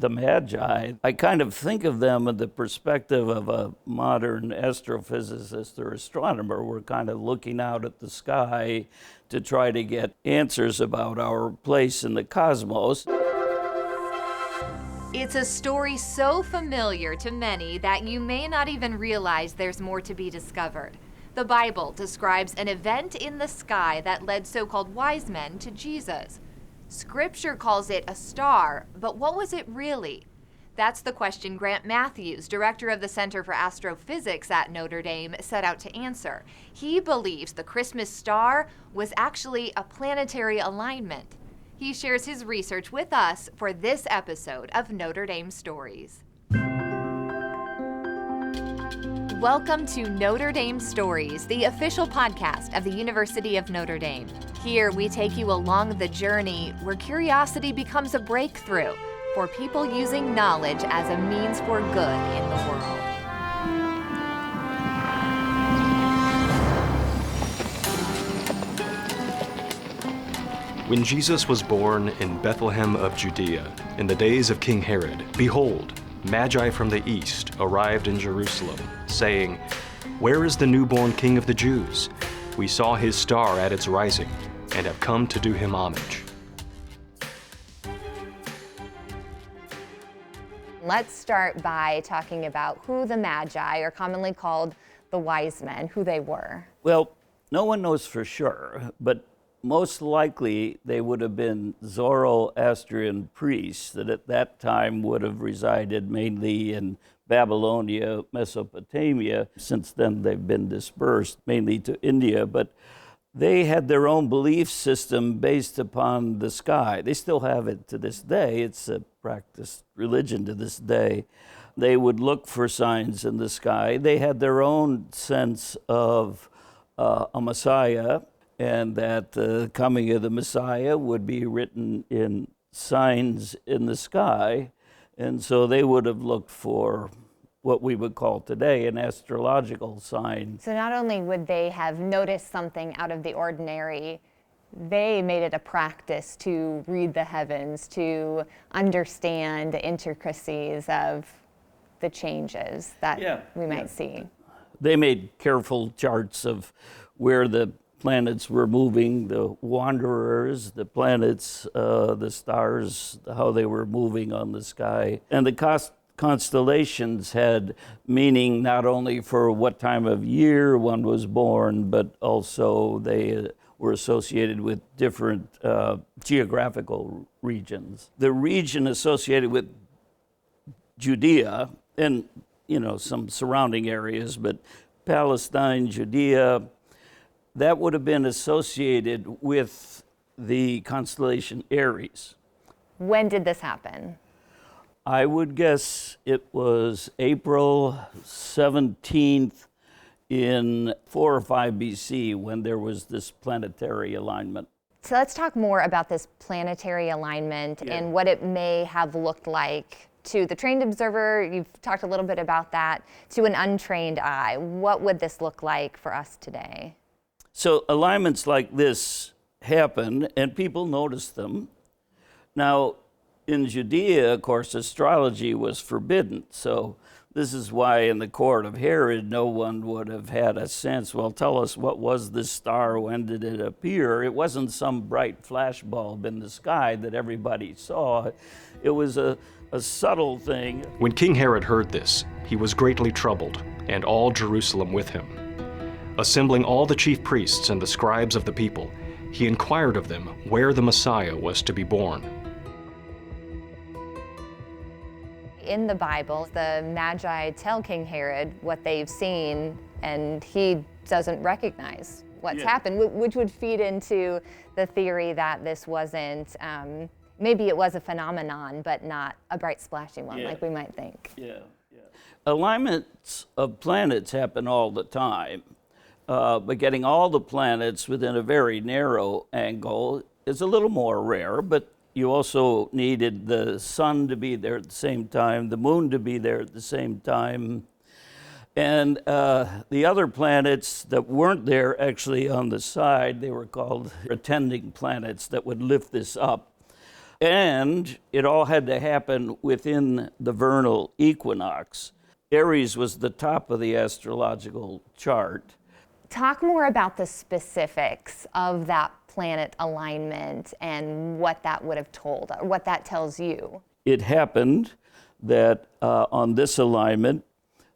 The Magi, I kind of think of them in the perspective of a modern astrophysicist or astronomer. We're kind of looking out at the sky to try to get answers about our place in the cosmos. It's a story so familiar to many that you may not even realize there's more to be discovered. The Bible describes an event in the sky that led so-called wise men to Jesus. Scripture calls it a star, but what was it really? That's the question Grant Mathews, director of the Center for Astrophysics at Notre Dame, set out to answer. He believes the Christmas star was actually a planetary alignment. He shares his research with us for this episode of Notre Dame Stories. Welcome to Notre Dame Stories, the official podcast of the University of Notre Dame. Here we take you along the journey where curiosity becomes a breakthrough for people using knowledge as a means for good in the world. When Jesus was born in Bethlehem of Judea, in the days of King Herod, behold, Magi from the east arrived in Jerusalem, saying, "Where is the newborn King of the Jews? We saw his star at its rising, and have come to do him homage." Let's start by talking about who the Magi, or commonly called the wise men, who they were. Well, no one knows for sure, but most likely they would have been Zoroastrian priests that at that time would have resided mainly in Babylonia, Mesopotamia. Since then they've been dispersed mainly to India, but they had their own belief system based upon the sky. They still have it to this day. It's a practiced religion to this day. They would look for signs in the sky. They had their own sense of a Messiah, and that the coming of the Messiah would be written in signs in the sky. And so they would have looked for what we would call today an astrological sign. So not only would they have noticed something out of the ordinary, they made it a practice to read the heavens, to understand the intricacies of the changes that we might see. They made careful charts of where the planets were moving, the wanderers, the planets, the stars, how they were moving on the sky. And the constellations had meaning not only for what time of year one was born, but also they were associated with different geographical regions. The region associated with Judea and, some surrounding areas, but Palestine, Judea, that would have been associated with the constellation Aries. When did this happen? I would guess it was April 17th in 4 or 5 BC when there was this planetary alignment. So let's talk more about this planetary alignment and what it may have looked like to the trained observer. You've talked a little bit about that. To an untrained eye, what would this look like for us today? So alignments like this happen, and people notice them. Now, in Judea, of course, astrology was forbidden. So this is why in the court of Herod, no one would have had a sense, well, tell us, what was this star? When did it appear? It wasn't some bright flash bulb in the sky that everybody saw. It was a subtle thing. When King Herod heard this, he was greatly troubled, and all Jerusalem with him. Assembling all the chief priests and the scribes of the people, he inquired of them where the Messiah was to be born. In the Bible, the Magi tell King Herod what they've seen, and he doesn't recognize what's happened, which would feed into the theory that this wasn't, maybe it was a phenomenon, but not a bright splashing one like we might think. Alignments of planets happen all the time. But getting all the planets within a very narrow angle is a little more rare, but you also needed the sun to be there at the same time, the moon to be there at the same time, and the other planets that weren't there actually on the side, they were called attending planets that would lift this up. And it all had to happen within the vernal equinox. Aries was the top of the astrological chart. Talk more about the specifics of that planet alignment and what that would have told, or what that tells you. It happened that on this alignment,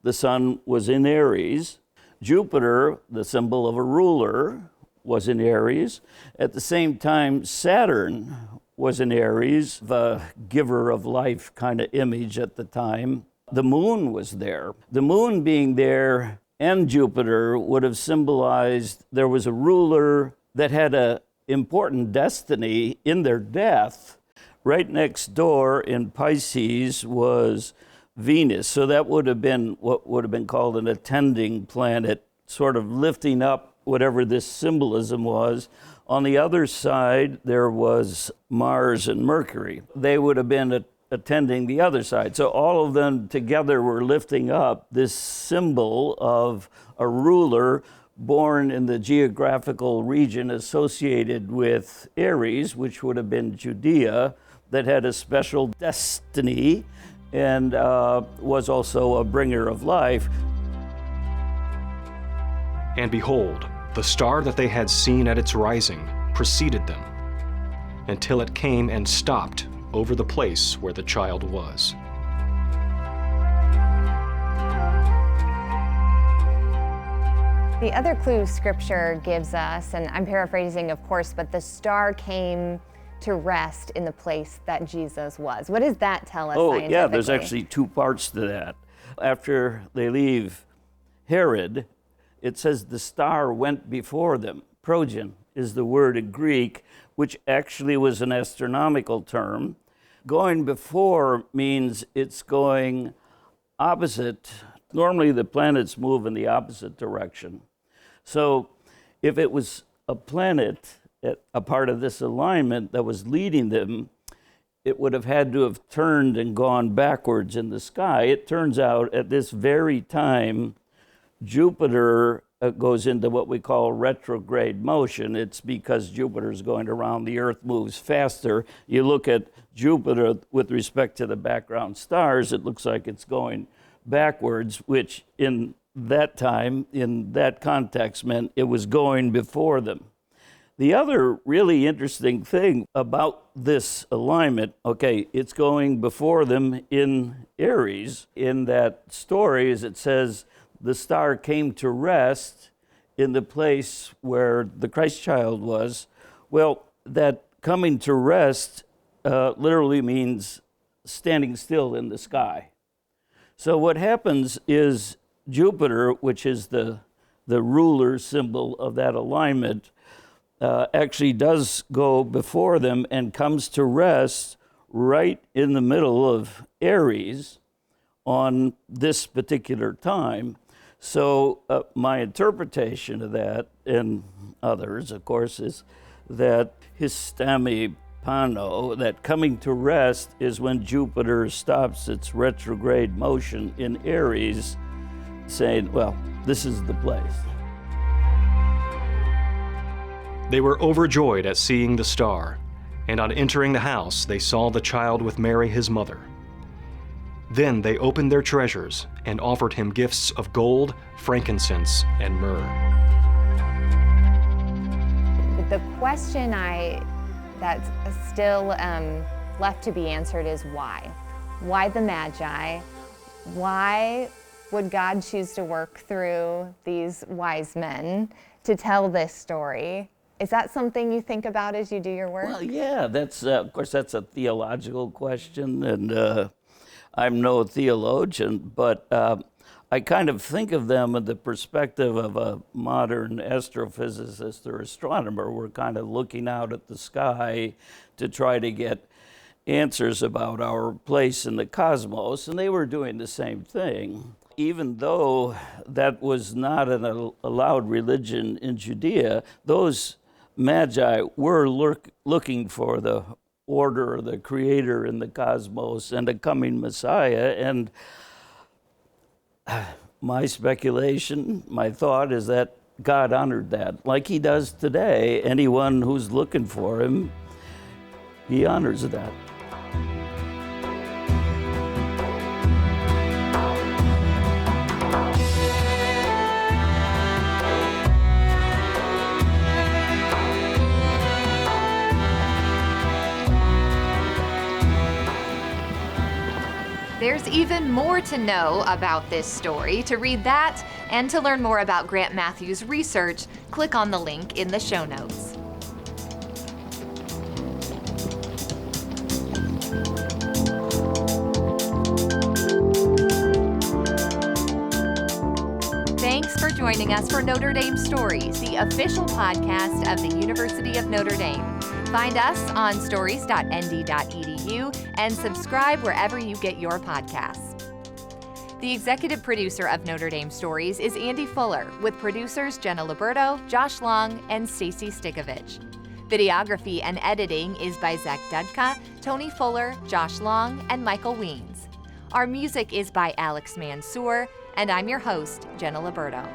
the sun was in Aries. Jupiter, the symbol of a ruler, was in Aries. At the same time, Saturn was in Aries, the giver of life kind of image at the time. The moon was there. The moon being there and Jupiter would have symbolized there was a ruler that had an important destiny in their death. Right next door in Pisces was Venus. So that would have been what would have been called an attending planet, sort of lifting up whatever this symbolism was. On the other side, there was Mars and Mercury. They would have been attending the other side. So all of them together were lifting up this symbol of a ruler born in the geographical region associated with Aries, which would have been Judea, that had a special destiny and was also a bringer of life. And behold, the star that they had seen at its rising preceded them, until it came and stopped over the place where the child was. The other clue Scripture gives us, and I'm paraphrasing of course, but the star came to rest in the place that Jesus was. What does that tell us scientifically? Yeah, there's actually two parts to that. After they leave Herod, it says the star went before them. Progen is the word in Greek, which actually was an astronomical term. Going before means it's going opposite. Normally the planets move in the opposite direction. So if it was a planet, a part of this alignment that was leading them, it would have had to have turned and gone backwards in the sky. It turns out at this very time, Jupiter goes into what we call retrograde motion. It's because Jupiter's going around, the Earth moves faster. You look at Jupiter with respect to the background stars, it looks like it's going backwards, which in that time, in that context, meant it was going before them. The other really interesting thing about this alignment, it's going before them in Aries. In that story, as it says, the star came to rest in the place where the Christ child was. Well, that coming to rest literally means standing still in the sky. So what happens is Jupiter, which is the ruler symbol of that alignment, actually does go before them and comes to rest right in the middle of Aries on this particular time. So my interpretation of that, and others, of course, is that histami pano, that coming to rest is when Jupiter stops its retrograde motion in Aries, saying, well, this is the place. They were overjoyed at seeing the star, and on entering the house they saw the child with Mary his mother. Then they opened their treasures and offered him gifts of gold, frankincense, and myrrh. The question that's still left to be answered is why? Why the Magi? Why would God choose to work through these wise men to tell this story? Is that something you think about as you do your work? Well, yeah, that's of course that's a theological question, and I'm no theologian, but I kind of think of them in the perspective of a modern astrophysicist or astronomer. We're kind of looking out at the sky to try to get answers about our place in the cosmos, and they were doing the same thing. Even though that was not an allowed religion in Judea, those Magi were looking for the order, the creator in the cosmos, and a coming Messiah. And my speculation, my thought is that God honored that, like he does today. Anyone who's looking for him he honors that. There's even more to know about this story. To read that and to learn more about Grant Mathews' research, click on the link in the show notes. Thanks for joining us for Notre Dame Stories, the official podcast of the University of Notre Dame. Find us on stories.nd.edu and subscribe wherever you get your podcasts. The executive producer of Notre Dame Stories is Andy Fuller, with producers Jenna Liberto, Josh Long, and Stacy Stikovich. Videography and editing is by Zach Dudka, Tony Fuller, Josh Long, and Michael Weens. Our music is by Alex Mansour, and I'm your host, Jenna Liberto.